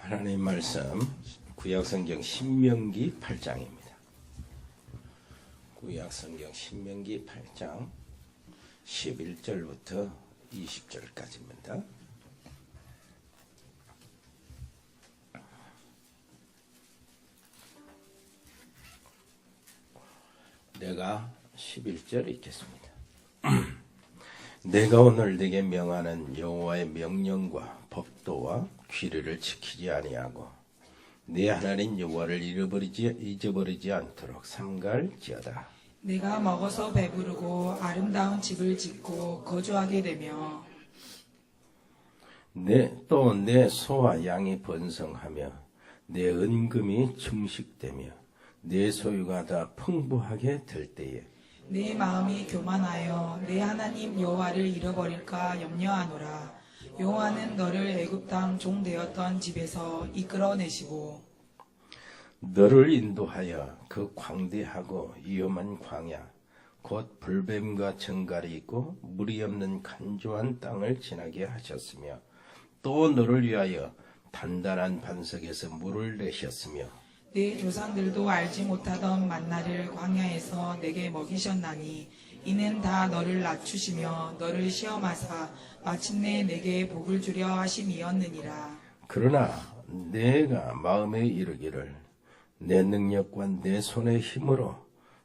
하나님 말씀 구약성경 신명기 8장입니다. 구약성경 신명기 8장 11절부터 20절까지입니다. 내가 11절 읽겠습니다. 내가 오늘 네게 명하는 여호와의 명령과 법도와 규례를 지키지 아니하고 네 하나님 여호와를 잊어버리지 않도록 삼가할지어다. 내가 먹어서 배부르고 아름다운 집을 짓고 거주하게 되며 또 내 소와 양이 번성하며 내 은금이 증식되며 내 소유가 다 풍부하게 될 때에 내 마음이 교만하여 내 하나님 여호와를 잃어버릴까 염려하노라. 여호와는 너를 애굽 땅 종 되었던 집에서 이끌어내시고 너를 인도하여 그 광대하고 위험한 광야 곧 불뱀과 정갈이 있고 물이 없는 간조한 땅을 지나게 하셨으며 또 너를 위하여 단단한 반석에서 물을 내셨으며 내 조상들도 알지 못하던 만나를 광야에서 내게 먹이셨나니 이는 다 너를 낮추시며 너를 시험하사 마침내 내게 복을 주려 하심이었느니라. 그러나 내가 마음에 이르기를 내 능력과 내 손의 힘으로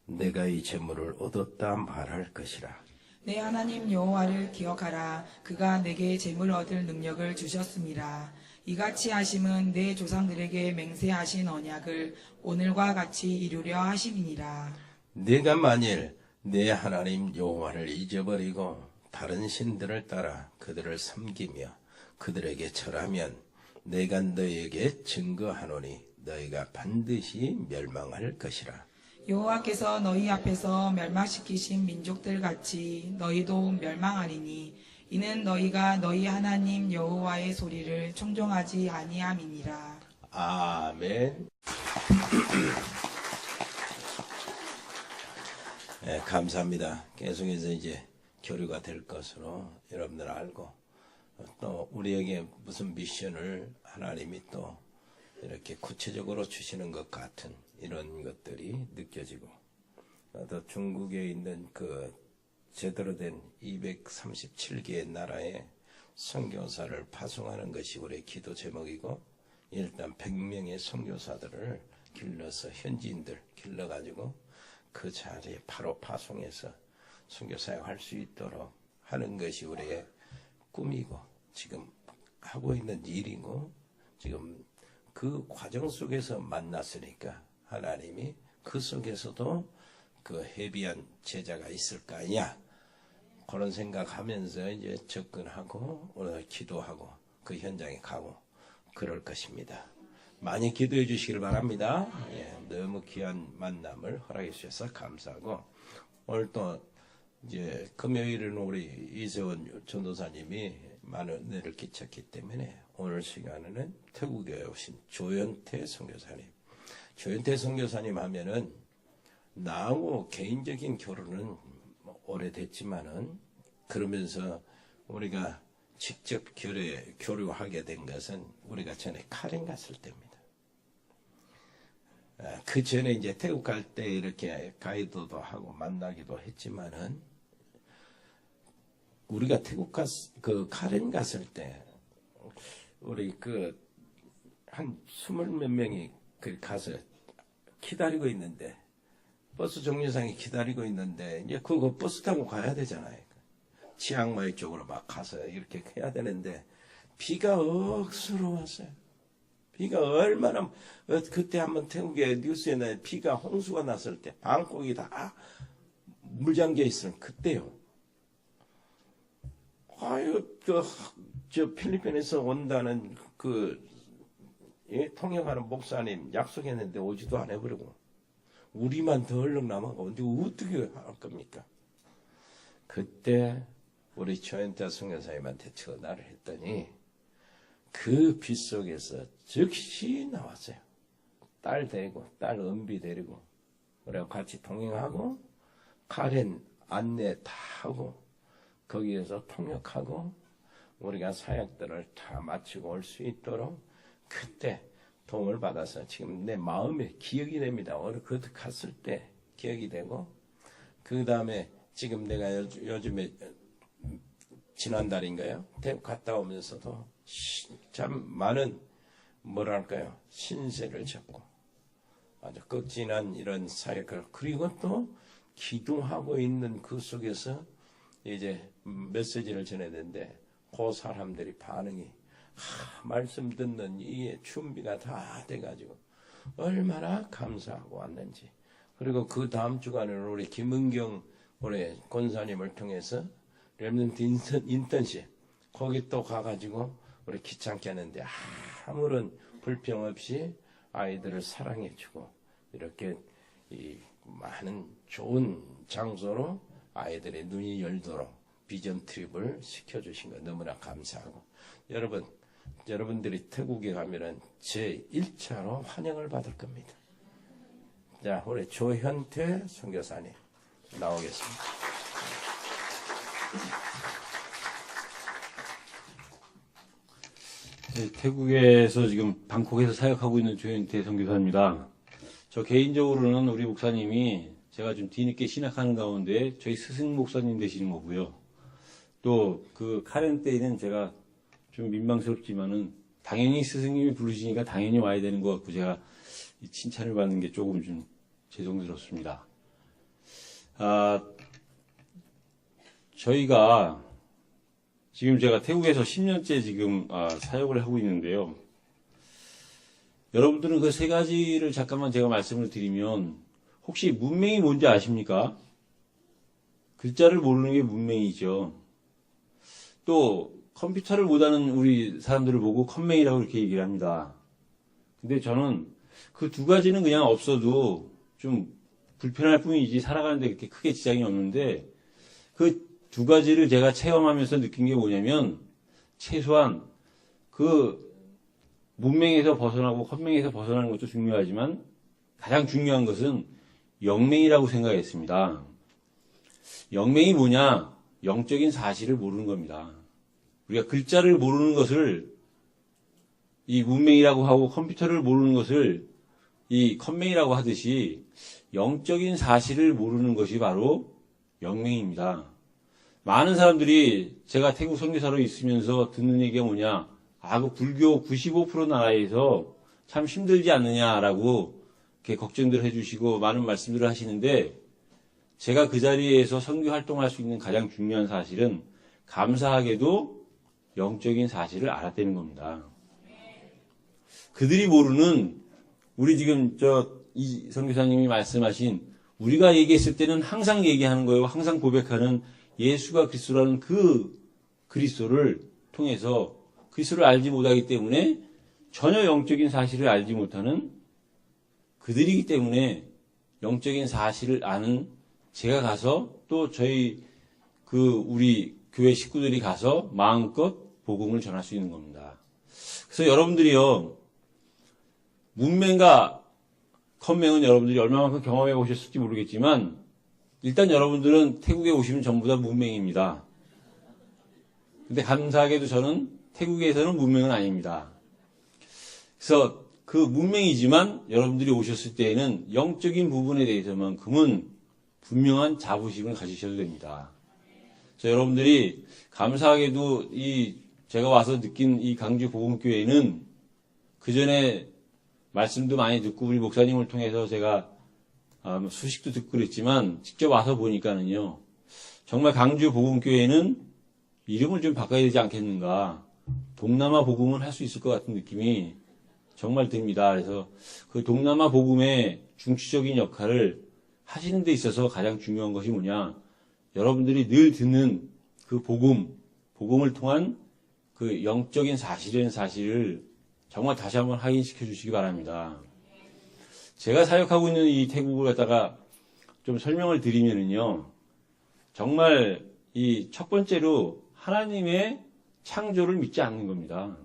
내가 이 재물을 얻었다 말할 것이라. 내 하나님 여호와를 기억하라. 그가 내게 재물 얻을 능력을 주셨음이라. 이같이 하심은 내 조상들에게 맹세하신 언약을 오늘과 같이 이루려 하심이니라. 내가 만일 내 하나님 여호와를 잊어버리고 다른 신들을 따라 그들을 섬기며 그들에게 절하면 내가 너희에게 증거하노니 너희가 반드시 멸망할 것이라. 여호와께서 너희 앞에서 멸망시키신 민족들 같이 너희도 멸망하리니 이는 너희가 너희 하나님 여호와의 소리를 청종하지 아니함이니라. 아멘. 네, 감사합니다. 계속해서 이제 교류가 될 것으로 여러분들 알고 또 우리에게 무슨 미션을 하나님이 또 이렇게 구체적으로 주시는 것 같은 이런 것들이 느껴지고 또 중국에 있는 그 제대로 된 237개의 나라의 선교사를 파송하는 것이 우리의 기도 제목이고 일단 100명의 선교사들을 길러서 현지인들 길러가지고 그 자리에 바로 파송해서 선교 사역할 수 있도록 하는 것이 우리의 꿈이고 지금 하고 있는 일이고 지금 그 과정 속에서 만났으니까 하나님이 그 속에서도 그 헤비한 제자가 있을 거 아니야. 그런 생각하면서 이제 접근하고 오늘 기도하고 그 현장에 가고 그럴 것입니다. 많이 기도해 주시길 바랍니다. 예, 너무 귀한 만남을 허락해 주셔서 감사하고 오늘 또 이제 금요일은 우리 이세원 전도사님이 많은 은혜를 끼쳤기 때문에 오늘 시간에는 태국에 오신 조연태 선교사님. 조연태 선교사님 하면은 나하고 개인적인 결혼은 오래됐지만은 그러면서 우리가 직접 교류하게 된 것은 우리가 전에 카렌 갔을 때입니다. 그 전에 이제 태국 갈 때 이렇게 가이드도 하고 만나기도 했지만은 우리가 태국 그 카렌 갔을 때 우리 한 20몇 명이 가서 기다리고 있는데 버스 정류장에 기다리고 있는데 이제 그거 버스 타고 가야 되잖아요. 치앙마이 쪽으로 막 가서 이렇게 해야 되는데 비가 억수로 왔어요. 비가 얼마나 그때 한번 태국에 뉴스에 나 비가 홍수가 났을 때 방콕이 다 물잠겨 있으면 그때요. 아유 저 필리핀에서 온다는 통역하는 목사님 약속했는데 오지도 안 해버리고 우리만 더 얼른 남아가고 근데 어떻게 할 겁니까? 그때 우리 조연태 선교사님한테 전화를 했더니 그 빗 속에서 즉시 나왔어요. 딸 데리고 딸 은비 데리고 그래서 같이 동행하고 카렌 안내 다 하고 거기에서 통역하고 우리가 사역들을 다 마치고 올 수 있도록 그때 도움을 받아서 지금 내 마음에 기억이 됩니다. 그것도 갔을 때 기억이 되고, 그 다음에 지금 내가 요즘에 지난달인가요? 대구 갔다 오면서도 참 많은 뭐랄까요? 신세를 졌고 아주 극진한 이런 사역을, 그리고 또 기도하고 있는 그 속에서 이제 메시지를 전해야 되는데 그 사람들이 반응이 말씀 듣는 이 준비가 다 돼가지고 얼마나 감사하고 왔는지. 그리고 그 다음 주간에는 우리 김은경 우리 권사님을 통해서 렘넌트 인턴십 거기 또 가가지고 우리 귀찮게 하는데 아무런 불평 없이 아이들을 사랑해주고 이렇게 이 많은 좋은 장소로 아이들의 눈이 열도록 비전 트립을 시켜주신 거 너무나 감사하고, 여러분들이 태국에 가면은 제 1차로 환영을 받을 겁니다. 자, 우리 조현태 선교사님 나오겠습니다. 네, 태국에서 지금 방콕에서 사역하고 있는 조현태 선교사입니다. 저 개인적으로는 우리 목사님이 제가 좀 뒤늦게 신학하는 가운데 저희 스승 목사님 되시는 거고요. 또 그 카렌 때에는 제가 좀 민망스럽지만은 당연히 스승님이 부르시니까 당연히 와야 되는 것 같고 제가 이 칭찬을 받는 게 조금 좀 죄송스럽습니다. 저희가 지금 제가 태국에서 10년째 지금 사역을 하고 있는데요. 여러분들은 그 세 가지를 잠깐만 제가 말씀을 드리면, 혹시 문맹이 뭔지 아십니까? 글자를 모르는 게 문맹이죠. 또 컴퓨터를 못하는 우리 사람들을 보고 컴맹이라고 이렇게 얘기를 합니다. 근데 저는 그 두 가지는 그냥 없어도 좀 불편할 뿐이지 살아가는데 그렇게 크게 지장이 없는데, 그 두 가지를 제가 체험하면서 느낀 게 뭐냐면, 최소한 그 문맹에서 벗어나고 컴맹에서 벗어나는 것도 중요하지만 가장 중요한 것은 영맹이라고 생각했습니다. 영맹이 뭐냐? 영적인 사실을 모르는 겁니다. 우리가 글자를 모르는 것을 이 문맹이라고 하고 컴퓨터를 모르는 것을 이 컴맹이라고 하듯이 영적인 사실을 모르는 것이 바로 영맹입니다. 많은 사람들이 제가 태국 선교사로 있으면서 듣는 얘기가 뭐냐? 그 불교 95% 나라에서 참 힘들지 않느냐라고 이렇게 걱정들 해주시고 많은 말씀들을 하시는데, 제가 그 자리에서 선교 활동할 수 있는 가장 중요한 사실은 감사하게도 영적인 사실을 알았다는 겁니다. 그들이 모르는 우리 지금 이 선교사님이 말씀하신 우리가 얘기했을 때는 항상 얘기하는 거예요. 항상 고백하는 예수가 그리스도라는 그 그리스도를 통해서 그리스도를 알지 못하기 때문에 전혀 영적인 사실을 알지 못하는 그들이기 때문에 영적인 사실을 아는 제가 가서 또 저희 우리 교회 식구들이 가서 마음껏 복음을 전할 수 있는 겁니다. 그래서 여러분들이요, 문맹과 컴맹은 여러분들이 얼마만큼 경험해 보셨을지 모르겠지만, 일단 여러분들은 태국에 오시면 전부 다 문맹입니다. 근데 감사하게도 저는 태국에서는 문맹은 아닙니다. 그래서 그 문맹이지만 여러분들이 오셨을 때에는 영적인 부분에 대해서만큼은 분명한 자부심을 가지셔도 됩니다. 그래서 여러분들이 감사하게도 제가 와서 느낀 이 강주 복음교회는 그 전에 말씀도 많이 듣고 우리 목사님을 통해서 제가 수식도 듣고 그랬지만 직접 와서 보니까는요, 정말 강주 복음교회는 이름을 좀 바꿔야 되지 않겠는가, 동남아 복음을 할 수 있을 것 같은 느낌이 정말 듭니다. 그래서 그 동남아 복음의 중추적인 역할을 하시는 데 있어서 가장 중요한 것이 뭐냐, 여러분들이 늘 듣는 그 복음을 통한 그 영적인 사실이라는 사실을 정말 다시 한번 확인시켜 주시기 바랍니다. 제가 사역하고 있는 이 태국을 갖다가 좀 설명을 드리면은요, 정말 이 첫 번째로 하나님의 창조를 믿지 않는 겁니다.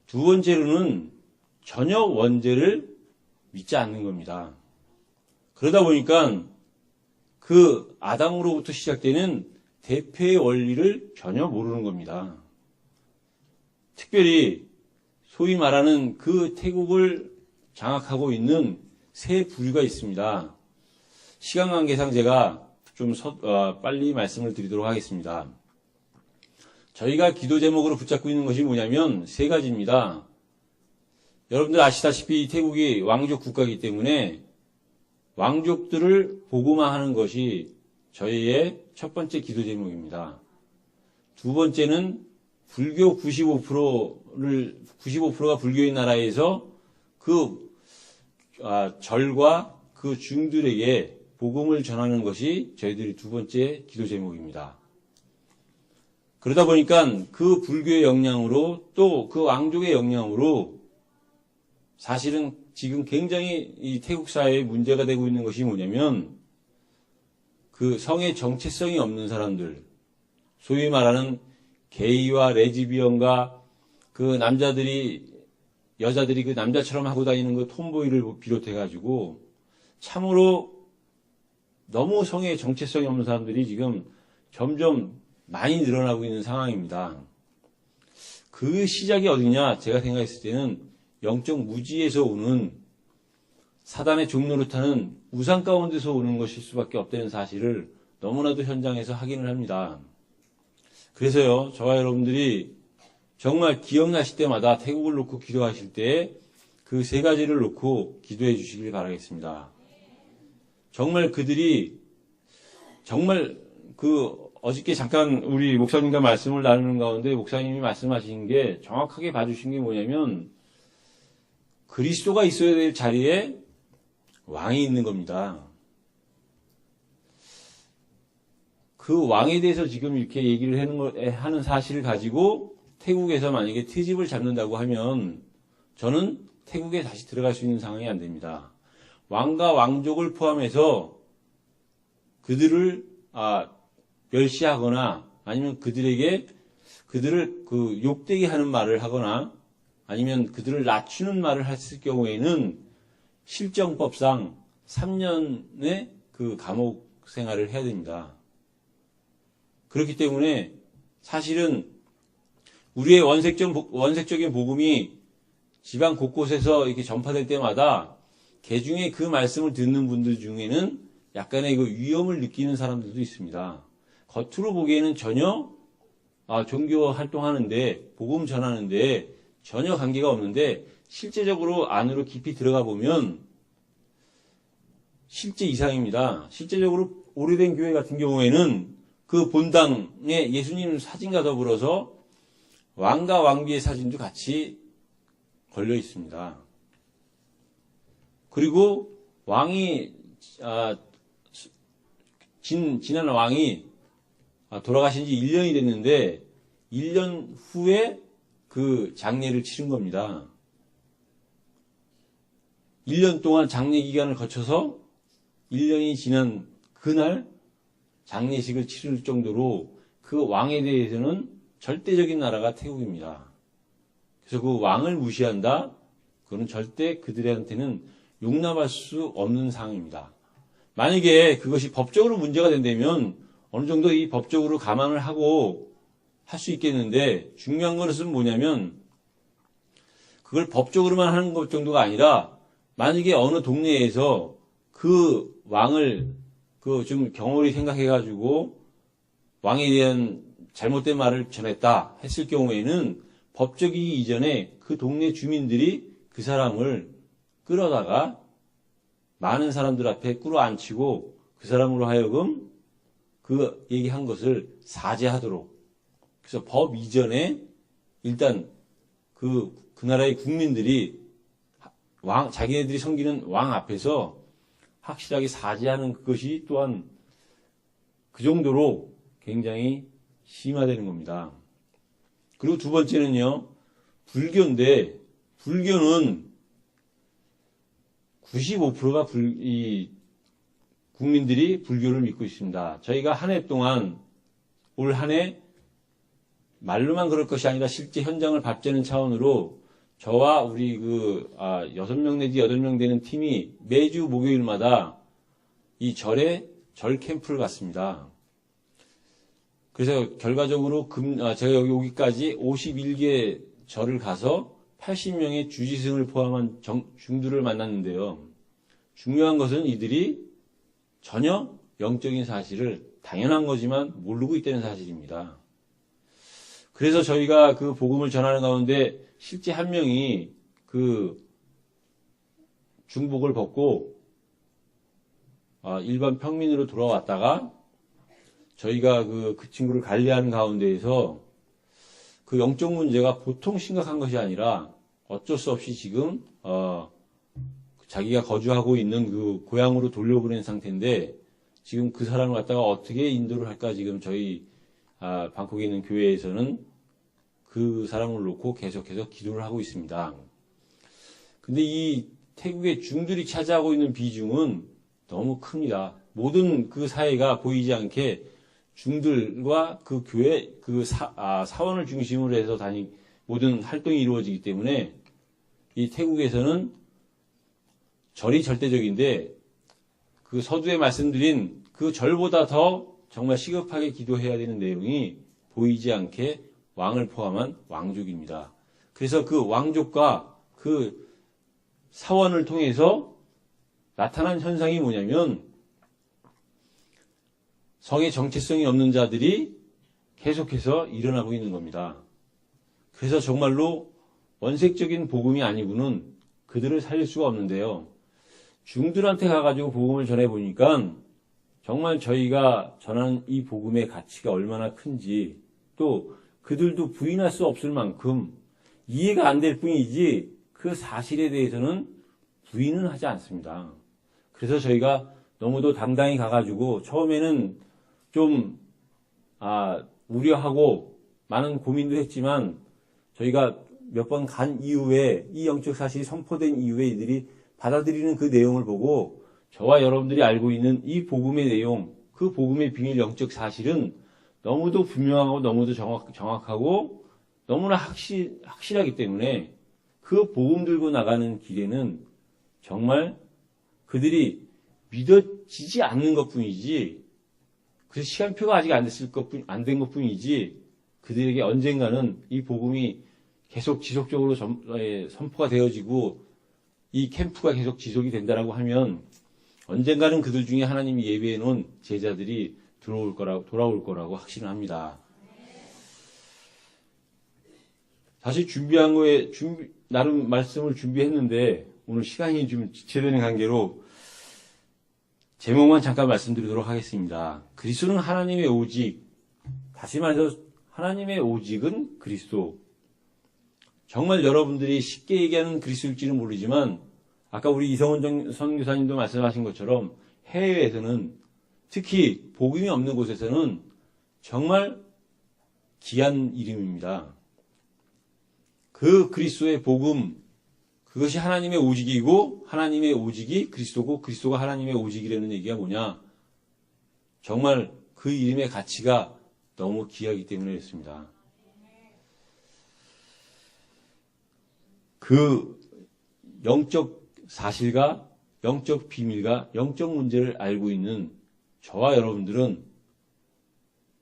두 번째로는 전혀 원죄를 믿지 않는 겁니다. 그러다 보니까 그 아담으로부터 시작되는 대표의 원리를 전혀 모르는 겁니다. 특별히 소위 말하는 그 태국을 장악하고 있는 세 부류가 있습니다. 시간 관계상 제가 좀 빨리 말씀을 드리도록 하겠습니다. 저희가 기도 제목으로 붙잡고 있는 것이 뭐냐면 세 가지입니다. 여러분들 아시다시피 태국이 왕족 국가이기 때문에 왕족들을 복음화하는 것이 저희의 첫 번째 기도 제목입니다. 두 번째는 불교 95%가 불교인 나라에서 그 절과 그 중들에게 복음을 전하는 것이 저희들이 두 번째 기도 제목입니다. 그러다 보니까 그 불교의 영향으로 또 그 왕족의 영향으로 사실은 지금 굉장히 이 태국 사회에 문제가 되고 있는 것이 뭐냐면 그 성의 정체성이 없는 사람들, 소위 말하는 게이와 레즈비언과 그 여자들이 그 남자처럼 하고 다니는 그 톰보이를 비롯해가지고 참으로 너무 성의 정체성이 없는 사람들이 지금 점점 많이 늘어나고 있는 상황입니다. 그 시작이 어디냐? 제가 생각했을 때는 영적 무지에서 오는 사단의 종노릇하는 우상 가운데서 오는 것일 수밖에 없다는 사실을 너무나도 현장에서 확인을 합니다. 그래서요, 저와 여러분들이 정말 기억나실 때마다 태국을 놓고 기도하실 때 그 세 가지를 놓고 기도해 주시길 바라겠습니다. 정말 그들이 정말 어저께 잠깐 우리 목사님과 말씀을 나누는 가운데 목사님이 말씀하신 게 정확하게 봐주신 게 뭐냐면 그리스도가 있어야 될 자리에 왕이 있는 겁니다. 그 왕에 대해서 지금 이렇게 얘기를 하는 사실을 가지고 태국에서 만약에 트집을 잡는다고 하면 저는 태국에 다시 들어갈 수 있는 상황이 안 됩니다. 왕과 왕족을 포함해서 그들을 멸시하거나 아니면 그들을 욕되게 하는 말을 하거나 아니면 그들을 낮추는 말을 했을 경우에는 실정법상 3년의 그 감옥 생활을 해야 됩니다. 그렇기 때문에 사실은 우리의 원색적인 복음이 지방 곳곳에서 이렇게 전파될 때마다 개중에 그 말씀을 듣는 분들 중에는 약간의 그 위험을 느끼는 사람들도 있습니다. 겉으로 보기에는 전혀 종교 활동하는데 복음 전하는데 전혀 관계가 없는데 실제적으로 안으로 깊이 들어가 보면 실제 이상입니다. 실제적으로 오래된 교회 같은 경우에는 그 본당에 예수님 사진과 더불어서 왕과 왕비의 사진도 같이 걸려 있습니다. 그리고 지난 왕이 돌아가신 지 1년이 됐는데 1년 후에 그 장례를 치른 겁니다. 1년 동안 장례 기간을 거쳐서 1년이 지난 그날 장례식을 치를 정도로 그 왕에 대해서는 절대적인 나라가 태국입니다. 그래서 그 왕을 무시한다? 그건 절대 그들한테는 용납할 수 없는 상황입니다. 만약에 그것이 법적으로 문제가 된다면 어느 정도 이 법적으로 감안을 하고 할 수 있겠는데 중요한 것은 뭐냐면 그걸 법적으로만 하는 것 정도가 아니라 만약에 어느 동네에서 그 왕을 좀 경홀히 생각해가지고 왕에 대한 잘못된 말을 전했다 했을 경우에는 법적이기 이전에 그 동네 주민들이 그 사람을 끌어다가 많은 사람들 앞에 끌어안치고 그 사람으로 하여금 그 얘기한 것을 사죄하도록. 그래서 법 이전에 일단 그 나라의 국민들이 자기네들이 섬기는 왕 앞에서 확실하게 사죄하는 그것이 또한 그 정도로 굉장히 심화되는 겁니다. 그리고 두 번째는요, 불교인데, 불교는 95%가 국민들이 불교를 믿고 있습니다. 저희가 한 해 동안, 올 한 해, 말로만 그럴 것이 아니라 실제 현장을 밟자는 차원으로 저와 우리 6명 내지 8명 되는 팀이 매주 목요일마다 이 절 캠프를 갔습니다. 그래서 결과적으로 제가 여기까지 51개 절을 가서 80명의 주지승을 포함한 중들을 만났는데요. 중요한 것은 이들이 전혀 영적인 사실을 당연한 거지만 모르고 있다는 사실입니다. 그래서 저희가 그 복음을 전하는 가운데 실제 한 명이 그 중복을 벗고 일반 평민으로 돌아왔다가 저희가 그 친구를 관리하는 가운데에서 그 영적 문제가 보통 심각한 것이 아니라 어쩔 수 없이 지금 자기가 거주하고 있는 그 고향으로 돌려보낸 상태인데 지금 그 사람을 갖다가 어떻게 인도를 할까 지금 저희 방콕에 있는 교회에서는 그 사람을 놓고 계속해서 기도를 하고 있습니다. 근데 이 태국의 중들이 차지하고 있는 비중은 너무 큽니다. 모든 그 사회가 보이지 않게 중들과 그 교회, 그 사원을 중심으로 해서 모든 활동이 이루어지기 때문에 이 태국에서는 절이 절대적인데 그 서두에 말씀드린 그 절보다 더 정말 시급하게 기도해야 되는 내용이 보이지 않게 왕을 포함한 왕족입니다. 그래서 그 왕족과 그 사원을 통해서 나타난 현상이 뭐냐면 성의 정체성이 없는 자들이 계속해서 일어나고 있는 겁니다. 그래서 정말로 원색적인 복음이 아니고는 그들을 살릴 수가 없는데요. 중들한테 가가지고 복음을 전해보니까 정말 저희가 전하는 이 복음의 가치가 얼마나 큰지 또 그들도 부인할 수 없을 만큼 이해가 안 될 뿐이지 그 사실에 대해서는 부인은 하지 않습니다. 그래서 저희가 너무도 당당히 가가지고 처음에는 좀 우려하고 많은 고민도 했지만 저희가 몇 번 간 이후에 이 영적 사실이 선포된 이후에 이들이 받아들이는 그 내용을 보고 저와 여러분들이 알고 있는 이 복음의 내용, 그 복음의 비밀 영적 사실은 너무도 분명하고 너무도 정확하고 너무나 확실하기 때문에 그 복음 들고 나가는 길에는 정말 그들이 믿어지지 않는 것 뿐이지 그 시간표가 아직 안 된 것 뿐이지 그들에게 언젠가는 이 복음이 계속 지속적으로 선포가 되어지고 이 캠프가 계속 지속이 된다라고 하면 언젠가는 그들 중에 하나님이 예비해 놓은 제자들이 돌아올 거라고 확신을 합니다. 사실 나름 말씀을 준비했는데 오늘 시간이 좀 지체되는 관계로 제목만 잠깐 말씀드리도록 하겠습니다. 그리스도는 하나님의 오직, 다시 말해서 하나님의 오직은 그리스도. 정말 여러분들이 쉽게 얘기하는 그리스도일지는 모르지만 아까 우리 이성원 선교사님도 말씀하신 것처럼 해외에서는 특히 복음이 없는 곳에서는 정말 귀한 이름입니다. 그 그리스도의 복음, 그것이 하나님의 오직이고 하나님의 오직이 그리스도고 그리스도가 하나님의 오직이라는 얘기가 뭐냐? 정말 그 이름의 가치가 너무 귀하기 때문이었습니다. 그 영적 사실과 영적 비밀과 영적 문제를 알고 있는 저와 여러분들은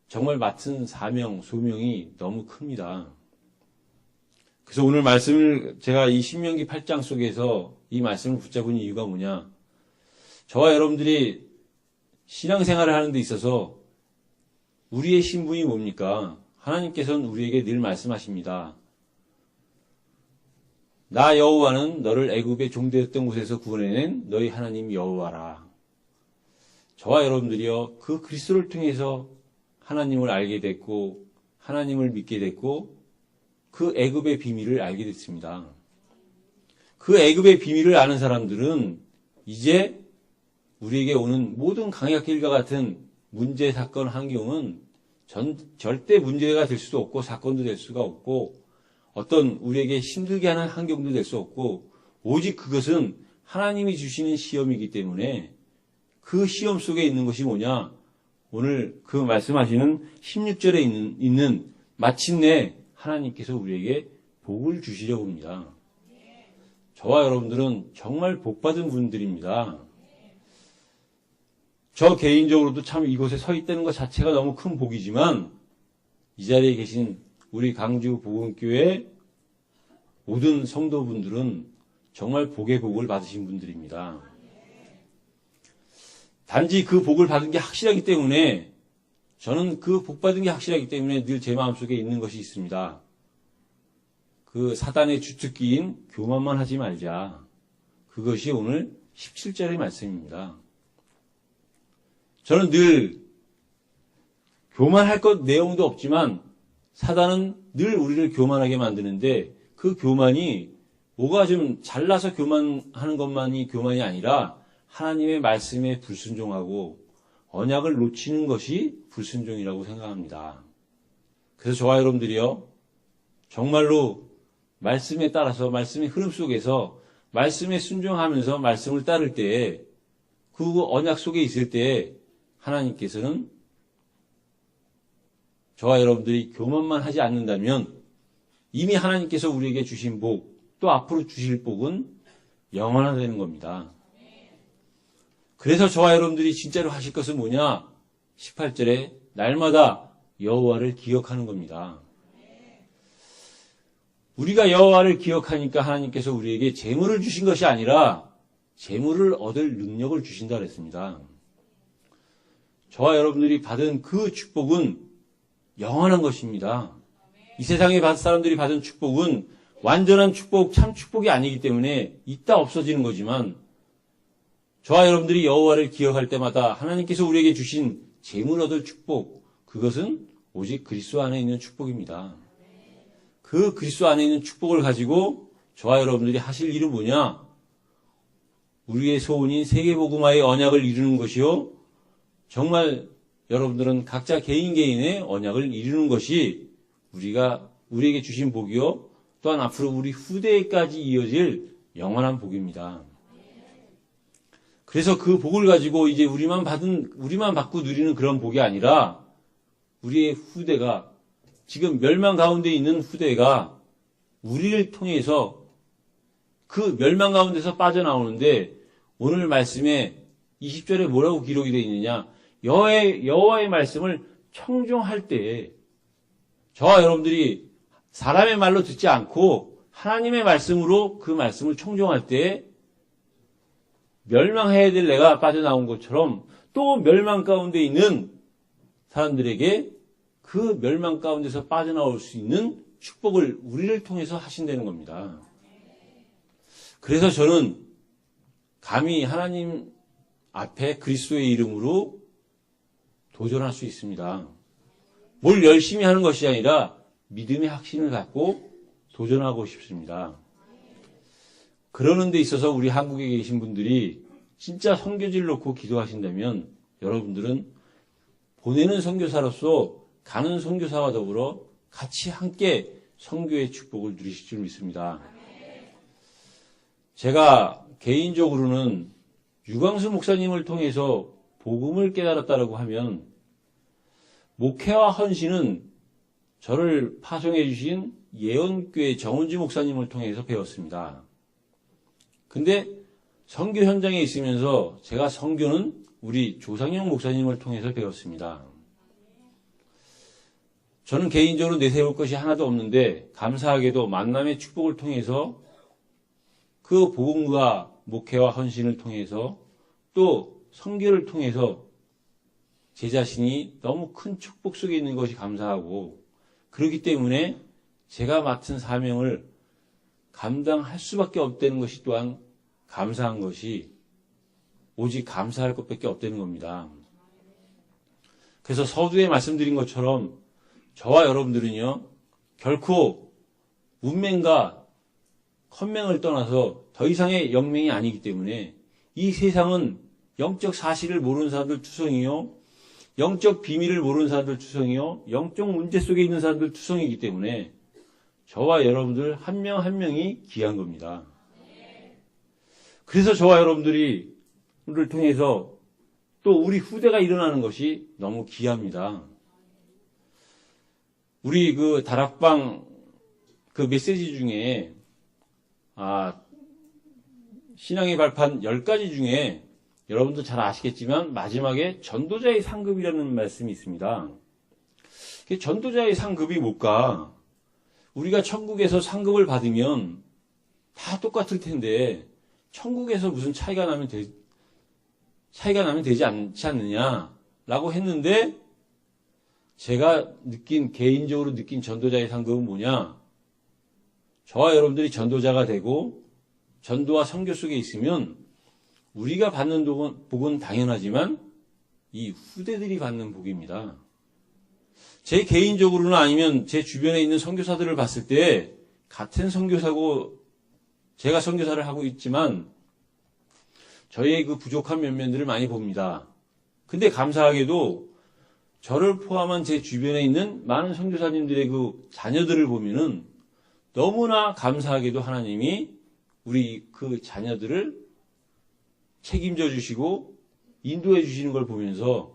정말 맡은 사명, 소명이 너무 큽니다. 그래서 오늘 말씀을 제가 이 신명기 8장 속에서 이 말씀을 붙잡은 이유가 뭐냐? 저와 여러분들이 신앙생활을 하는 데 있어서 우리의 신분이 뭡니까? 하나님께서는 우리에게 늘 말씀하십니다. 나 여호와는 너를 애굽의 종되었던 곳에서 구원해낸 너희 하나님 여호와라. 저와 여러분들이요, 그 그리스도를 통해서 하나님을 알게 됐고 하나님을 믿게 됐고 그 애굽의 비밀을 알게 됐습니다. 그 애굽의 비밀을 아는 사람들은 이제 우리에게 오는 모든 강약길과 같은 문제, 사건, 환경은 절대 문제가 될 수도 없고 사건도 될 수가 없고 어떤 우리에게 힘들게 하는 환경도 될 수 없고 오직 그것은 하나님이 주시는 시험이기 때문에 그 시험 속에 있는 것이 뭐냐? 오늘 그 말씀하시는 16절에 있는 마침내 하나님께서 우리에게 복을 주시려고 합니다. 저와 여러분들은 정말 복받은 분들입니다. 저 개인적으로도 참 이곳에 서 있다는 것 자체가 너무 큰 복이지만 이 자리에 계신 우리 강주 복음교회 모든 성도분들은 정말 복의 복을 받으신 분들입니다. 단지 그 복을 받은 게 확실하기 때문에, 저는 그 복 받은 게 확실하기 때문에 늘 제 마음속에 있는 것이 있습니다. 그 사단의 주특기인 교만만 하지 말자. 그것이 오늘 17절의 말씀입니다. 저는 늘 교만할 것 내용도 없지만 사단은 늘 우리를 교만하게 만드는데, 그 교만이 뭐가 좀 잘나서 교만하는 것만이 교만이 아니라 하나님의 말씀에 불순종하고 언약을 놓치는 것이 불순종이라고 생각합니다. 그래서 저와 여러분들이요, 정말로 말씀에 따라서, 말씀의 흐름 속에서 말씀에 순종하면서 말씀을 따를 때에, 그 언약 속에 있을 때에 하나님께서는 저와 여러분들이 교만만 하지 않는다면 이미 하나님께서 우리에게 주신 복, 또 앞으로 주실 복은 영원하다는 겁니다. 그래서 저와 여러분들이 진짜로 하실 것은 뭐냐? 18절에 날마다 여호와를 기억하는 겁니다. 우리가 여호와를 기억하니까 하나님께서 우리에게 재물을 주신 것이 아니라 재물을 얻을 능력을 주신다 그랬습니다. 저와 여러분들이 받은 그 축복은 영원한 것입니다. 이 세상에 사람들이 받은 축복은 완전한 축복, 참 축복이 아니기 때문에 있다 없어지는 거지만, 저와 여러분들이 여호와를 기억할 때마다 하나님께서 우리에게 주신 재물 얻을 축복, 그것은 오직 그리스도 안에 있는 축복입니다. 그 그리스도 안에 있는 축복을 가지고 저와 여러분들이 하실 일은 뭐냐? 우리의 소원인 세계복음화의 언약을 이루는 것이요, 정말 여러분들은 각자 개인의 언약을 이루는 것이 우리에게 주신 복이요, 또한 앞으로 우리 후대에까지 이어질 영원한 복입니다. 그래서 그 복을 가지고 이제 우리만 받고 누리는 그런 복이 아니라, 우리의 후대가, 지금 멸망 가운데 있는 후대가 우리를 통해서 그 멸망 가운데서 빠져나오는데, 오늘 말씀에 20절에 뭐라고 기록이 되어 있느냐? 여호와의 말씀을 청종할 때에, 저와 여러분들이 사람의 말로 듣지 않고 하나님의 말씀으로 그 말씀을 청종할 때에 멸망해야 될 내가 빠져나온 것처럼, 또 멸망 가운데 있는 사람들에게 그 멸망 가운데서 빠져나올 수 있는 축복을 우리를 통해서 하신다는 겁니다. 그래서 저는 감히 하나님 앞에 그리스도의 이름으로 도전할 수 있습니다. 뭘 열심히 하는 것이 아니라 믿음의 확신을 갖고 도전하고 싶습니다. 그러는 데 있어서 우리 한국에 계신 분들이 진짜 선교지를 놓고 기도하신다면, 여러분들은 보내는 선교사로서 가는 선교사와 더불어 같이 함께 선교의 축복을 누리실 줄 믿습니다. 제가 개인적으로는 유광수 목사님을 통해서 복음을 깨달았다라고 하면, 목회와 헌신은 저를 파송해 주신 예언교회 정은지 목사님을 통해서 배웠습니다. 근데 선교 현장에 있으면서 제가 선교는 우리 조상영 목사님을 통해서 배웠습니다. 저는 개인적으로 내세울 것이 하나도 없는데, 감사하게도 만남의 축복을 통해서 그 복음과 목회와 헌신을 통해서, 또 선교를 통해서 제 자신이 너무 큰 축복 속에 있는 것이 감사하고, 그렇기 때문에 제가 맡은 사명을 감당할 수밖에 없다는 것이 또한 감사한 것이, 오직 감사할 것밖에 없다는 겁니다. 그래서 서두에 말씀드린 것처럼 저와 여러분들은요, 결코 문맹과 컴맹을 떠나서 더 이상의 영맹이 아니기 때문에, 이 세상은 영적 사실을 모르는 사람들 투성이요, 영적 비밀을 모르는 사람들 투성이요, 영적 문제 속에 있는 사람들 투성이기 때문에 저와 여러분들 한 명 한 명이 귀한 겁니다. 그래서 저와 여러분들을 통해서 또 우리 후대가 일어나는 것이 너무 귀합니다. 우리 그 다락방 그 메시지 중에, 신앙의 발판 10가지 중에 여러분도 잘 아시겠지만 마지막에 전도자의 상급이라는 말씀이 있습니다. 전도자의 상급이 뭘까? 우리가 천국에서 상급을 받으면 다 똑같을 텐데 천국에서 무슨 차이가 나면 되지 않지 않느냐라고 했는데 제가 개인적으로 느낀 전도자의 상급은 뭐냐? 저와 여러분들이 전도자가 되고 전도와 선교 속에 있으면 우리가 받는 복은 당연하지만 이 후대들이 받는 복입니다. 제 개인적으로는 아니면 제 주변에 있는 선교사들을 봤을 때 같은 선교사고 제가 선교사를 하고 있지만 저희의 그 부족한 면면들을 많이 봅니다. 근데 감사하게도 저를 포함한 제 주변에 있는 많은 선교사님들의 그 자녀들을 보면은 너무나 감사하게도 하나님이 우리 그 자녀들을 책임져 주시고 인도해 주시는 걸 보면서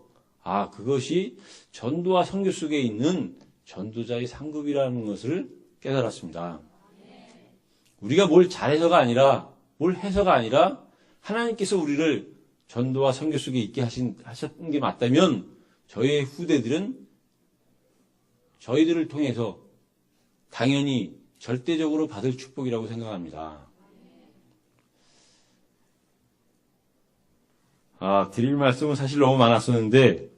아, 그것이 전도와 선교 속에 있는 전도자의 상급이라는 것을 깨달았습니다. 우리가 뭘 잘해서가 아니라 뭘 해서가 아니라 하나님께서 우리를 전도와 선교 속에 있게 하셨던 게 맞다면 저희의 후대들은 저희들을 통해서 당연히 절대적으로 받을 축복이라고 생각합니다. 드릴 말씀은 사실 너무 많았었는데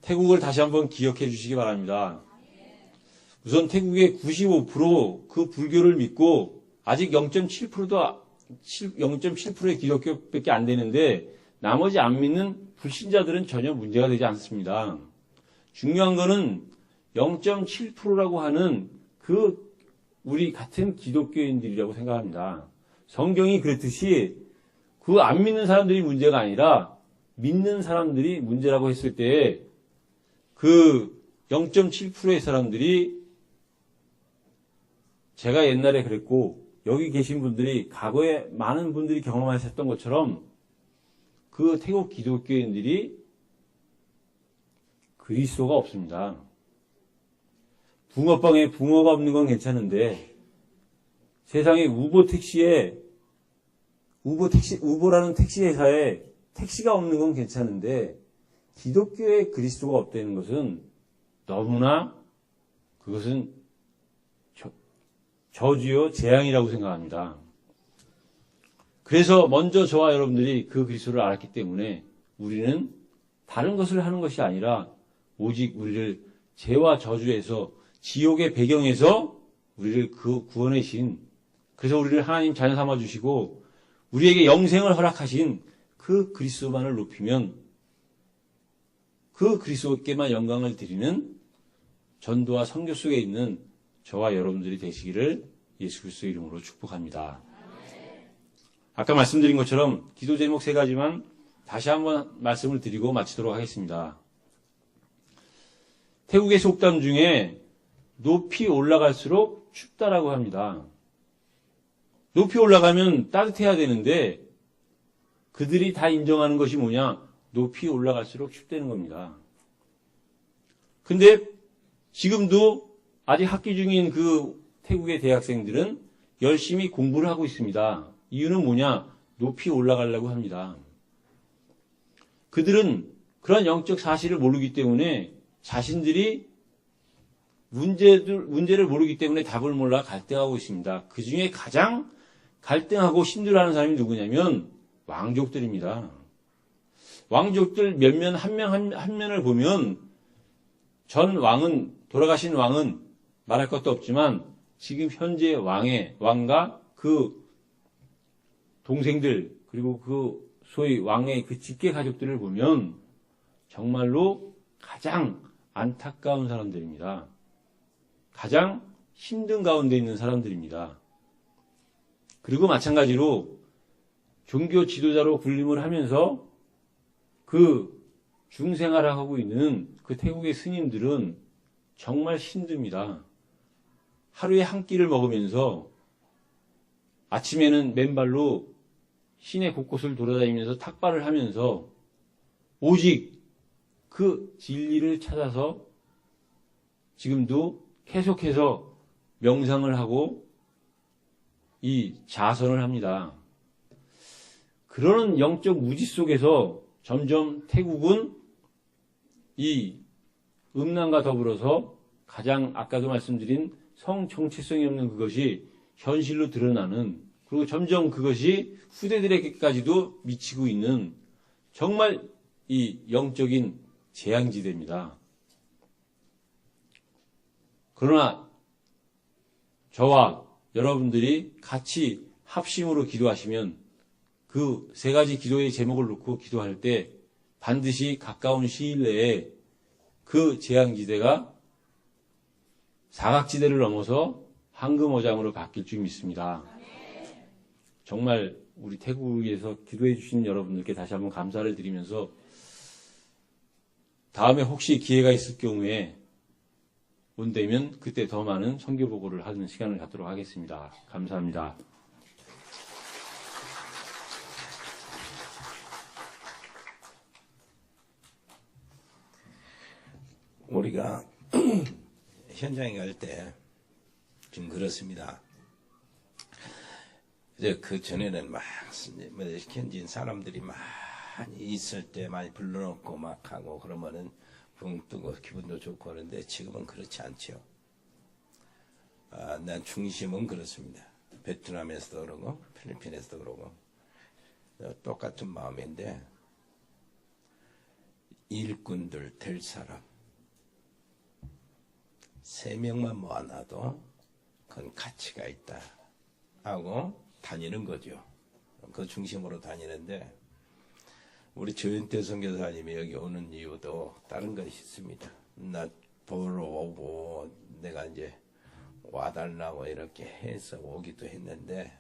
태국을 다시 한번 기억해 주시기 바랍니다. 우선 태국의 95% 그 불교를 믿고 아직 0.7%의 기독교밖에 안 되는데 나머지 안 믿는 불신자들은 전혀 문제가 되지 않습니다. 중요한 거는 0.7%라고 하는 그 우리 같은 기독교인들이라고 생각합니다. 성경이 그랬듯이 그 안 믿는 사람들이 문제가 아니라 믿는 사람들이 문제라고 했을 때 그 0.7%의 사람들이 제가 옛날에 그랬고 여기 계신 분들이 과거에 많은 분들이 경험하셨던 것처럼 그 태국 기독교인들이 그리스도가 없습니다. 붕어빵에 붕어가 없는 건 괜찮은데 세상에 우보라는 택시 회사에 택시가 없는 건 괜찮은데 기독교에 그리스도가 없다는 것은 너무나 그것은 저주요 재앙이라고 생각합니다. 그래서 먼저 저와 여러분들이 그 그리스도를 알았기 때문에 우리는 다른 것을 하는 것이 아니라 오직 우리를 죄와 저주에서 지옥의 배경에서 우리를 그 구원해 주신 그래서 우리를 하나님 자녀 삼아 주시고 우리에게 영생을 허락하신 그 그리스도만을 높이면 그 그리스도께만 영광을 드리는 전도와 선교 속에 있는 저와 여러분들이 되시기를 예수 그리스도 이름으로 축복합니다. 아까 말씀드린 것처럼 기도 제목 3가지만 다시 한번 말씀을 드리고 마치도록 하겠습니다. 태국의 속담 중에 높이 올라갈수록 춥다라고 합니다. 높이 올라가면 따뜻해야 되는데 그들이 다 인정하는 것이 뭐냐? 높이 올라갈수록 춥다는 겁니다. 근데 지금도 아직 학기 중인 그 태국의 대학생들은 열심히 공부를 하고 있습니다. 이유는 뭐냐? 높이 올라가려고 합니다. 그들은 그런 영적 사실을 모르기 때문에 자신들이 문제를 모르기 때문에 답을 몰라 갈등하고 있습니다. 그 중에 가장 갈등하고 힘들어하는 사람이 누구냐면 왕족들입니다. 왕족들 몇몇 한 면을 보면 돌아가신 왕은 말할 것도 없지만 지금 현재 왕과 그 동생들 그리고 그 소위 왕의 그 직계 가족들을 보면 정말로 가장 안타까운 사람들입니다. 가장 힘든 가운데 있는 사람들입니다. 그리고 마찬가지로 종교 지도자로 군림을 하면서 그 중생활을 하고 있는 그 태국의 스님들은 정말 힘듭니다. 하루에 한 끼를 먹으면서 아침에는 맨발로 시내 곳곳을 돌아다니면서 탁발을 하면서 오직 그 진리를 찾아서 지금도 계속해서 명상을 하고 이 자선을 합니다. 그러는 영적 무지 속에서 점점 태국은 이 음란과 더불어서 가장 아까도 말씀드린 성 정체성이 없는 그것이 현실로 드러나는, 그리고 점점 그것이 후대들에게까지도 미치고 있는 정말 이 영적인 재앙지대입니다. 그러나 저와 여러분들이 같이 합심으로 기도하시면 그 세 가지 기도의 제목을 놓고 기도할 때 반드시 가까운 시일 내에 그 재앙지대가 사각지대를 넘어서 황금어장으로 바뀔 줄 믿습니다. 정말 우리 태국을 위해서 기도해 주신 여러분들께 다시 한번 감사를 드리면서 다음에 혹시 기회가 있을 경우에 온다면 그때 더 많은 선교 보고를 하는 시간을 갖도록 하겠습니다. 감사합니다. 우리가 현장에 갈 때 좀 그렇습니다. 이제 그 전에는 막 현지인 사람들이 많이 있을 때 많이 불러놓고 막 하고 그러면은 붕 뜨고 기분도 좋고 그런데 지금은 그렇지 않죠. 난 중심은 그렇습니다. 베트남에서도 그러고 필리핀에서도 그러고 똑같은 마음인데 일꾼들 될 사람 3명만 모아놔도 그건 가치가 있다 하고 다니는 거죠. 그 중심으로 다니는데 우리 조현태 선교사님이 여기 오는 이유도 다른 것이 있습니다. 나 보러 오고 내가 이제 와달라고 이렇게 해서 오기도 했는데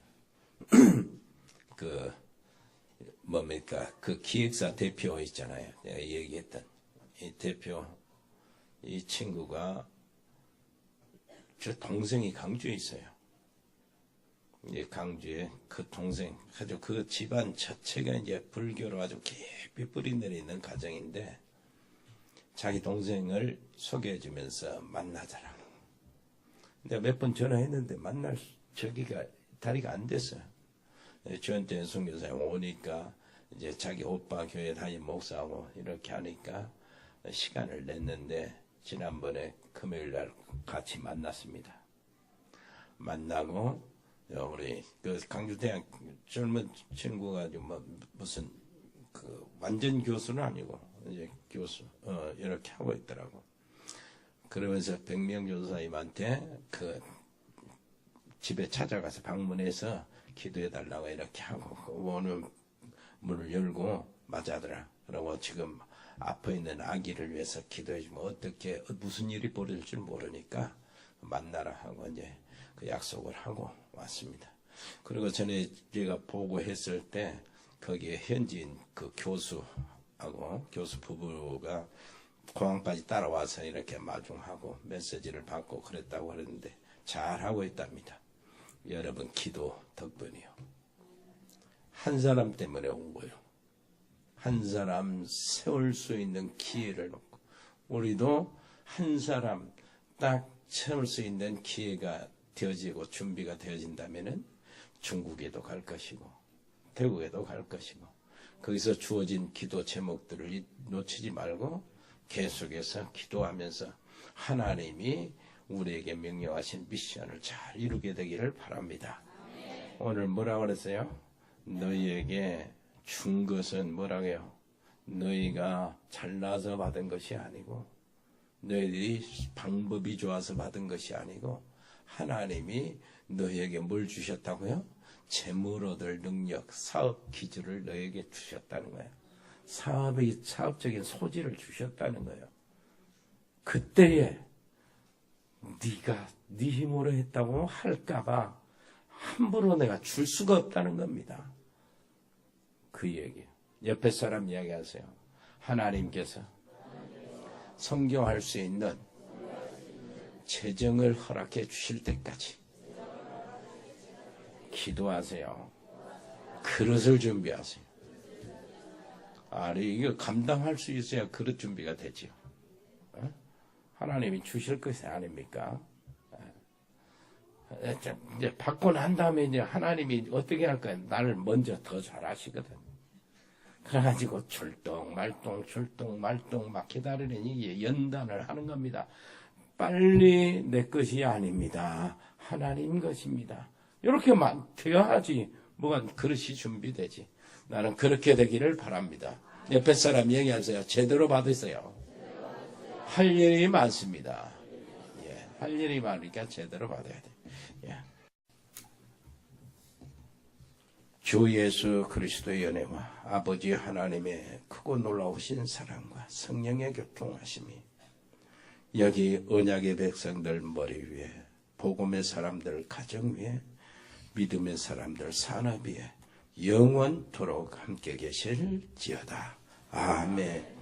그 뭡니까 그 기획사 대표 있잖아요. 내가 얘기했던 이 대표 이 친구가 저 동생이 강주에 있어요. 강주에 그 동생 아주 그 집안 자체가 이제 불교로 아주 깊이 뿌리내려 있는 가정인데 자기 동생을 소개해주면서 만나자라. 내가 몇 번 전화했는데 만날 저기가 다리가 안 됐어요. 조현태 선교사님 오니까 이제 자기 오빠 교회 담임 목사하고 이렇게 하니까 시간을 냈는데 지난번에 금요일 날 같이 만났습니다. 만나고 우리 그 강주대학 젊은 친구가 무슨 그 완전 교수는 아니고 이제 교수 이렇게 하고 있더라고. 그러면서 백명 교사님한테 그 집에 찾아가서 방문해서 기도해 달라고 이렇게 하고 오늘 문을 열고 맞아더라. 그러고 지금 앞에 있는 아기를 위해서 기도해 주면 어떻게 무슨 일이 벌어질 줄 모르니까 만나라 하고 이제 그 약속을 하고 왔습니다. 그리고 전에 제가 보고했을 때 거기에 현지인 그 교수하고 교수 부부가 공항까지 따라와서 이렇게 마중하고 메시지를 받고 그랬다고 하는데 잘하고 있답니다. 여러분 기도 덕분이요. 한 사람 때문에 온 거예요. 한 사람 세울 수 있는 기회를 놓고 우리도 한 사람 딱 세울 수 있는 기회가 되어지고 준비가 되어진다면은 중국에도 갈 것이고 태국에도 갈 것이고 거기서 주어진 기도 제목들을 놓치지 말고 계속해서 기도하면서 하나님이 우리에게 명령하신 미션을 잘 이루게 되기를 바랍니다. 오늘 뭐라고 그랬어요? 너희에게 준 것은 뭐라고요? 너희가 잘나서 받은 것이 아니고 너희들이 방법이 좋아서 받은 것이 아니고 하나님이 너희에게 뭘 주셨다고요? 재물 얻을 능력, 사업 기술을 너희에게 주셨다는 거예요. 사업적인 소질을 주셨다는 거예요. 그때에 네가 네 힘으로 했다고 할까봐 함부로 내가 줄 수가 없다는 겁니다. 그 얘기. 옆에 사람 이야기하세요. 하나님께서 성경할 수 있는 재정을 허락해 주실 때까지 기도하세요. 그릇을 준비하세요. 아니 이거 감당할 수 있어야 그릇 준비가 되지요. 하나님이 주실 것이 아닙니까? 이제 받고 난 다음에 이제 하나님이 어떻게 할까요? 나를 먼저 더 잘하시거든. 그래가지고 출동 말동 막 기다리는 이게 연단을 하는 겁니다. 빨리 내 것이 아닙니다. 하나님 것입니다. 이렇게 되어야지 뭐가 그릇이 준비되지. 나는 그렇게 되기를 바랍니다. 옆에 사람 얘기하세요. 제대로 받으세요. 할 일이 많습니다. 예, 할 일이 많으니까 제대로 받아야 돼. 예. 주 예수 그리스도의 연애와 아버지 하나님의 크고 놀라우신 사랑과 성령의 교통하심이 여기 언약의 백성들 머리 위에, 복음의 사람들 가정 위에, 믿음의 사람들 산업 위에 영원토록 함께 계실지어다. 아멘.